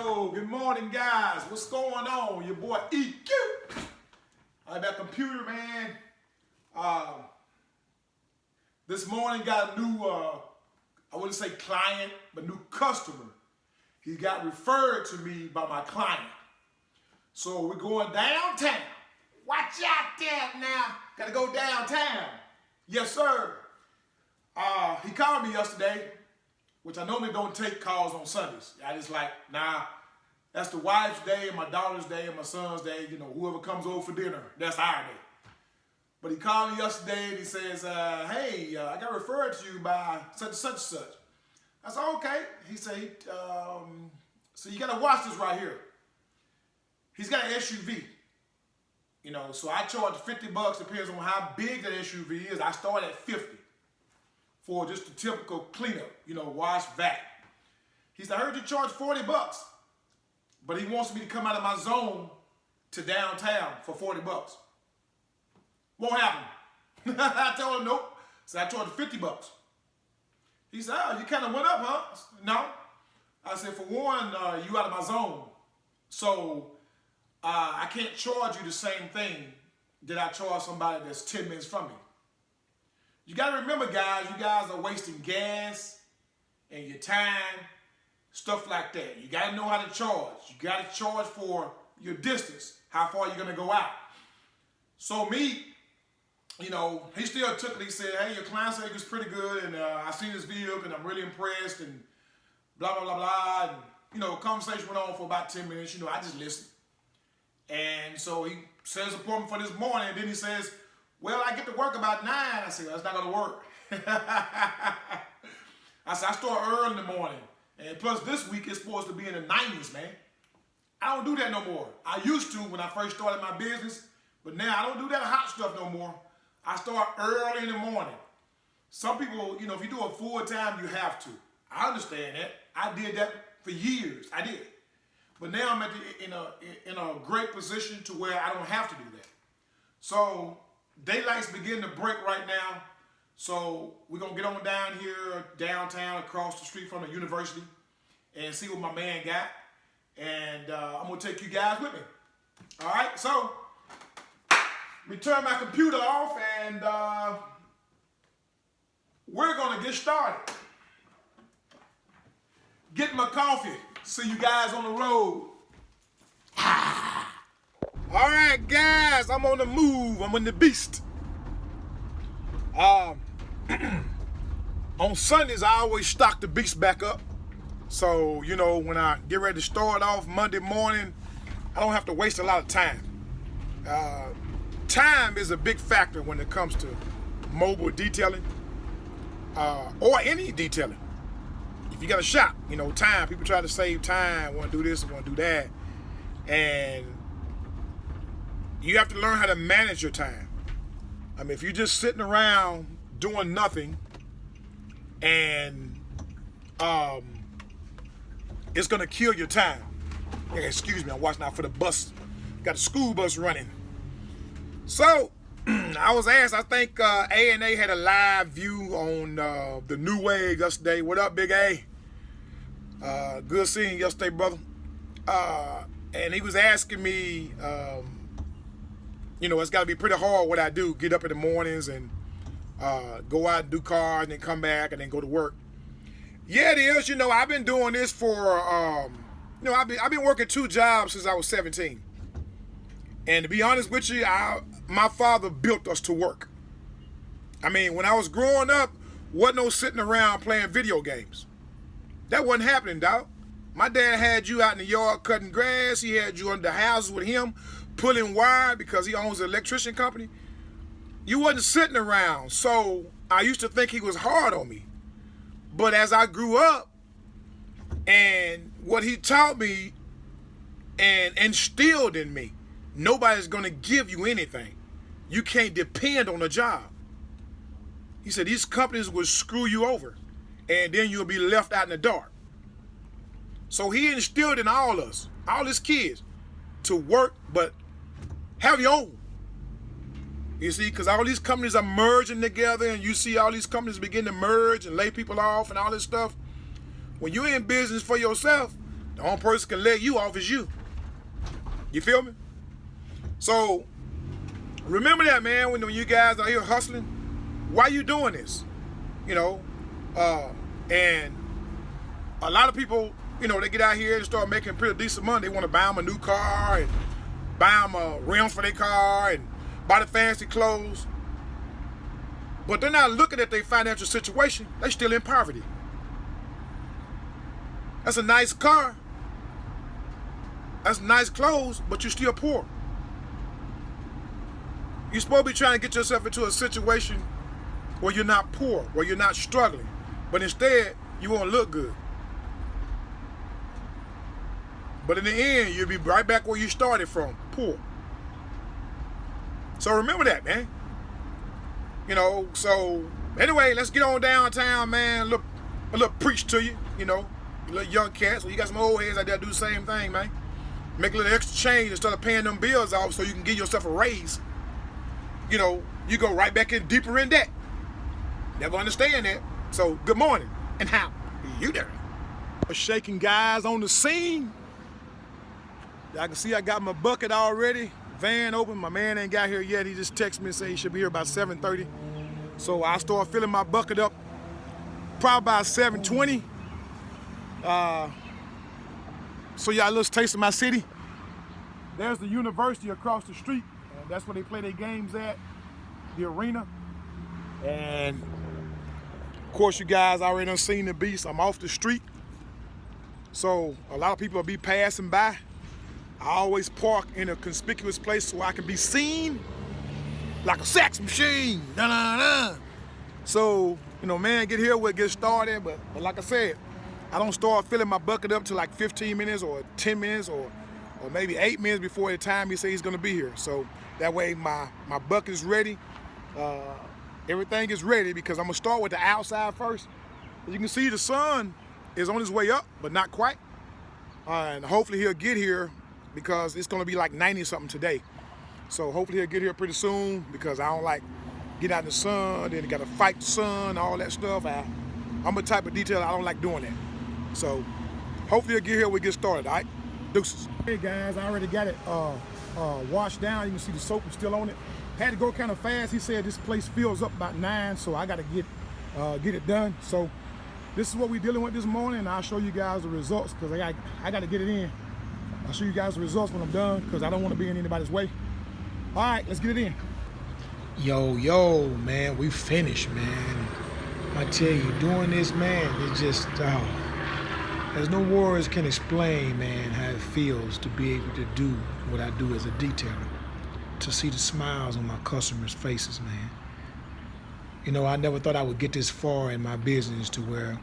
Yo, good morning, guys. What's going on? Your boy EQ. That computer, man. This morning got a new, I wouldn't say client, but new customer. He got referred to me by my client. So we're going downtown. Watch out there now. Gotta go downtown. Yes, sir. He called me yesterday, which I normally don't take calls on Sundays. I just like, nah, that's the wife's day, and my daughter's day, and my son's day. You know, whoever comes over for dinner, that's our day. But he called me yesterday and he says, hey, I got referred to you by such and such and such. I said, okay. He said, so you gotta watch this right here. He's got an SUV. You know, so I charge $50, depends on how big that SUV is. I start at $50 for just a typical cleanup, you know, wash, vac. He said, I heard you charge $40, but he wants me to come out of my zone to downtown for $40. Won't happen. I told him nope. So I charged $50. He said, oh, you kind of went up, huh? I said, no. I said, for one, you out of my zone. So I can't charge you the same thing that I charge somebody that's 10 minutes from me. You got to remember, guys, you guys are wasting gas and your time, stuff like that. You got to know how to charge. You got to charge for your distance, how far you're going to go out. So me, you know, he still took it. He said, hey, your client service is pretty good, and I seen this vehicle, and I'm really impressed, and blah, blah, blah, blah. And, you know, conversation went on for about 10 minutes. You know, I just listened. And so he set his appointment for this morning, and then he says, well, I get to work about 9. I said, well, that's not going to work. I said, I start early in the morning. And plus, this week it's supposed to be in the 90s, man. I don't do that no more. I used to when I first started my business, but now I don't do that hot stuff no more. I start early in the morning. Some people, you know, if you do it full time, you have to. I understand that. I did that for years. I did. But now I'm in a great position to where I don't have to do that. So daylight's beginning to break right now. So we're going to get on down here, downtown, across the street from the university, and see what my man got. And I'm going to take you guys with me. All right? So let me turn my computer off, and we're going to get started. Get my coffee. See you guys on the road. All right, guys, I'm on the move. I'm on the beast. On Sundays, I always stock the beast back up. So, you know, when I get ready to start off Monday morning, I don't have to waste a lot of time. Time is a big factor when it comes to mobile detailing or any detailing. If you got a shop, you know, time. People try to save time, want to do this, want to do that. And you have to learn how to manage your time. I mean, if you're just sitting around doing nothing, and it's going to kill your time. Yeah, excuse me, I'm watching out for the bus. Got a school bus running. So, I was asked, I think A&A had a live view on the New Wave yesterday. What up, Big A? Good seeing you yesterday, brother. And he was asking me, you know, it's got to be pretty hard what I do. Get up in the mornings and go out and do cars and then come back and then go to work. Yeah, it is. You know, I've been doing this for, you know, I've been working 2 jobs since I was 17. And to be honest with you, my father built us to work. I mean, when I was growing up, wasn't no sitting around playing video games. That wasn't happening, dog. My dad had you out in the yard cutting grass. He had you under the houses with him, pulling wire because he owns an electrician company. You wasn't sitting around. So I used to think he was hard on me. But as I grew up, and what he taught me and instilled in me, nobody's going to give you anything. You can't depend on a job. He said these companies will screw you over, and then you'll be left out in the dark. So he instilled in all us, all his kids, to work, but have your own. You see, because all these companies are merging together, and you see all these companies begin to merge and lay people off and all this stuff. When you're in business for yourself, The only person can let you off is you. You feel me? So remember that, man, when you guys are here hustling, why you doing this? You know, and a lot of people, you know, they get out here and start making pretty decent money. They want to buy them a new car and buy them rims for their car and buy the fancy clothes. But they're not looking at their financial situation. They're still in poverty. That's a nice car. That's nice clothes, but you're still poor. You're supposed to be trying to get yourself into a situation where you're not poor, where you're not struggling. But instead, you want to look good. But in the end, you'll be right back where you started from, poor. So remember that, man. You know, so anyway, let's get on downtown, man. Look, a little preach to you, you know. You little young cats, well, you got some old heads out there do the same thing, man. Make a little extra change instead of paying them bills off so you can give yourself a raise. You know, you go right back in deeper in debt. Never understand that. So, good morning. And how you doing? Shaking guys on the scene. Y'all can see I got my bucket already. Van open. My man ain't got here yet. He just texted me and said he should be here about 7:30. So I start filling my bucket up probably about 7:20. So y'all a little taste of my city. There's the university across the street. And that's where they play their games at, the arena. And of course you guys already done seen the beast. I'm off the street. So a lot of people will be passing by. I always park in a conspicuous place so I can be seen like a sex machine. Da-da-da. So, you know, man, get here, we'll get started. But like I said, I don't start filling my bucket up till like 15 minutes or 10 minutes or maybe 8 minutes before the time he says he's gonna be here. So that way my bucket is ready. Everything is ready because I'm gonna start with the outside first. As you can see, the sun is on his way up, but not quite. And hopefully he'll get here because it's gonna be like 90 something today. So hopefully he'll get here pretty soon because I don't like getting out in the sun, then you gotta fight the sun, all that stuff. I'm a type of detail, I don't like doing that. So hopefully he'll get here when we get started, all right? Deuces. Hey guys, I already got it washed down. You can see the soap is still on it. Had to go kind of fast. He said this place fills up about 9, so I gotta get it done. So this is what we're dealing with this morning, and I'll show you guys the results because I gotta get it in. I'll show you guys the results when I'm done because I don't want to be in anybody's way. All right, let's get it in. Yo, man, we finished, man. I tell you, doing this, man, it just, there's no words can explain, man, how it feels to be able to do what I do as a detailer. To see the smiles on my customers' faces, man. You know, I never thought I would get this far in my business to where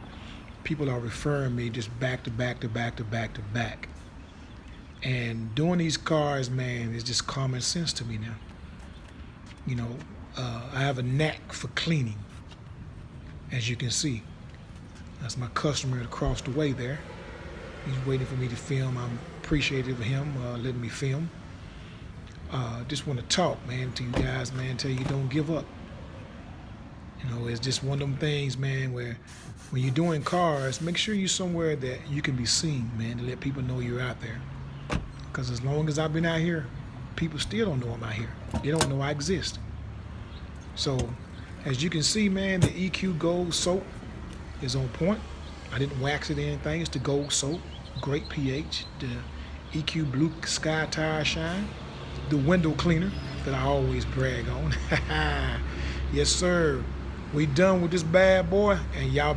people are referring me just back to back to back to back to back. And doing these cars, man, is just common sense to me now. You know, I have a knack for cleaning, as you can see. That's my customer across the way there. He's waiting for me to film. I'm appreciative of him letting me film. Just want to talk, man, to you guys, man, tell you don't give up. You know, it's just one of them things, man, where when you're doing cars, make sure you're somewhere that you can be seen, man, to let people know you're out there. Because as long as I've been out here, people still don't know I'm out here. They don't know I exist. So, as you can see, man, the EQ Gold soap is on point. I didn't wax it or anything. It's the gold soap, great pH. The EQ Blue Sky Tire Shine, the window cleaner that I always brag on. Yes, sir. We done with this bad boy, and y'all